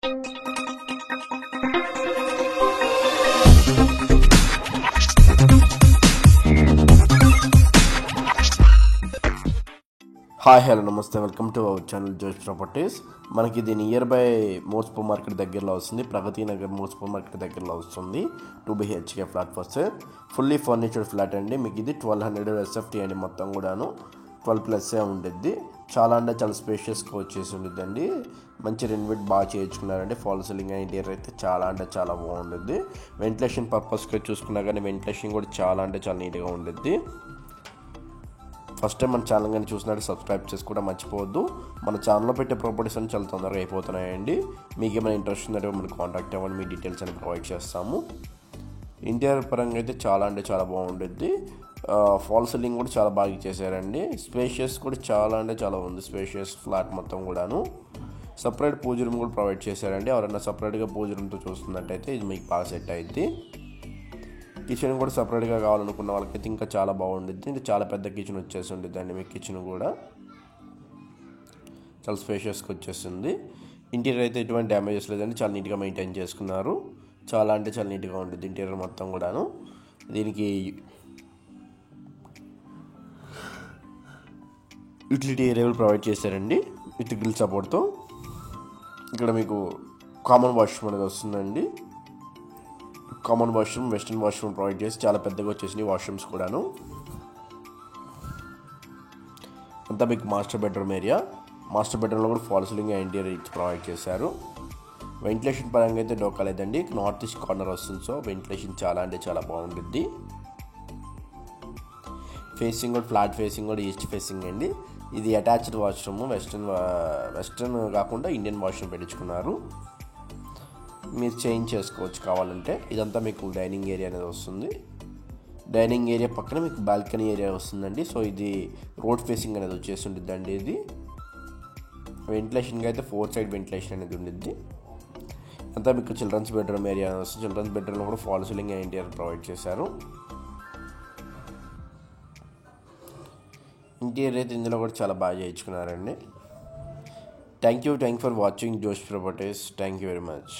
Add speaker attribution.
Speaker 1: Hi hello నమస్తే, welcome to our channel జోష్ properties. మనకి ఇది near by more super market దగ్గరలో వస్తుంది. Pragathi Nagar more super market దగ్గరలో వస్తుంది. 2 BHK flat for sale, fully ఫర్నిచర్డ్ flat అండి. మీకు ఇది 1200 SFT అండి. మొత్తం కూడాను 12+ ఉండిద్ది. చాలా అంటే చాలా స్పేషియస్గా వచ్చేసి ఉండిద్ది అండి. మంచి రెనోవేట్ బాగా చేయించుకున్నారండి. ఫాల్ సీలింగ్ ఇంటీరియర్ అయితే చాలా అంటే చాలా బాగుండిద్ది. వెంటిలేషన్ పర్పస్గా చూసుకున్నా కానీ వెంటిలేషన్ కూడా చాలా అంటే చాలా నీట్గా ఉండిద్ది. ఫస్ట్ టైం మన ఛానల్ కానీ చూసినట్టు సబ్స్క్రైబ్ చేసుకోవడం మర్చిపోవద్దు. మన ఛానల్లో పెట్టే ప్రాపర్టీస్ అన్ని చాలా తొందరగా అయిపోతున్నాయండి. మీకు ఏమైనా ఇంట్రెస్ట్ ఉందంటే మనకు కాంటాక్ట్ అవ్వండి, మీ డీటెయిల్స్ అని ప్రొవైడ్ చేస్తాము. ఇంటీరియర్ పరంగా అయితే చాలా అంటే చాలా బాగుంటుంది. ఫాల్ సీలింగ్ కూడా చాలా బాగా చేశారండి. స్పేషియస్ కూడా చాలా అంటే చాలా ఉంది. స్పేషియస్ ఫ్లాట్ మొత్తం కూడాను. సపరేట్ పూజ రూమ్ కూడా ప్రొవైడ్ చేశారండి. ఎవరైనా సపరేట్గా పూజ రూమ్తో చూస్తున్నట్టయితే ఇది మీకు బాగా సెట్ అయింది. కిచెన్ కూడా సపరేట్గా కావాలనుకున్న వాళ్ళకైతే ఇంకా చాలా బాగుంటుంది. ఇది చాలా పెద్ద కిచెన్ వచ్చేసి ఉంటుంది అండి. మీ కిచెన్ కూడా చాలా స్పేషియస్గా వచ్చేస్తుంది. ఇంటీరియర్ అయితే ఎటువంటి డ్యామేజెస్ లేదండి. చాలా నీట్గా మెయింటైన్ చేసుకున్నారు. చాలా అంటే చాలా నీట్గా ఉంటుంది ఇంటీరియర్ మొత్తం కూడాను. దీనికి యూటిలిటీ ఏరియా ప్రొవైడ్ చేశారండి విత్ గ్రిల్ సపోర్ట్తో. ఇక్కడ మీకు కామన్ వాష్రూమ్ అనేది వస్తుందండి. Common washroom, western washroom provide చేసి చాలా పెద్దగా వచ్చేసినాయి వాష్రూమ్స్ కూడాను. అంతా మీకు మాస్టర్ బెడ్రూమ్ ఏరియా. మాస్టర్ బెడ్రూమ్లో కూడా ఫాల్ సీలింగ్ ఇంటీరియర్ ప్రొవైడ్ చేశారు. వెంటిలేషన్ పరంగా అయితే డోకా లేదండి. నార్త్ ఈస్ట్ కార్నర్ వస్తుంది, సో వెంటిలేషన్ చాలా అంటే చాలా బాగుంటుంది. ఫేసింగ్ కూడా ఫ్లాట్ ఫేసింగ్ కూడా ఈస్ట్ ఫేసింగ్ అండి. ఇది అటాచ్డ్ వాష్రూమ్. వెస్టర్న్ కాకుండా ఇండియన్ వాష్రూమ్ పెట్టించుకున్నారు. మీరు చేంజ్ చేసుకోవచ్చు కావాలంటే. ఇదంతా మీకు డైనింగ్ ఏరియా అనేది వస్తుంది. డైనింగ్ ఏరియా పక్కన మీకు బాల్కనీ ఏరియా వస్తుందండి. సో ఇది రోడ్ ఫేసింగ్ అనేది వచ్చేసి ఉంటుంది అండి. ఇది వెంటిలేషన్గా అయితే 4 సైడ్ వెంటిలేషన్ అనేది ఉండిద్ది. అంతా మీకు చిల్డ్రన్స్ బెడ్రూమ్ ఏరియా వస్తుంది. చిల్డ్రన్స్ బెడ్రూమ్లో కూడా ఫాల్ సీలింగ్ ఇంటీరియర్ ప్రొవైడ్ చేశారు. ఇంటీరియర్ అయితే ఇందులో కూడా చాలా బాగా చేయించుకున్నారండి. థ్యాంక్ యూ ఫర్ వాచింగ్ జోష్ properties. Thank you very much.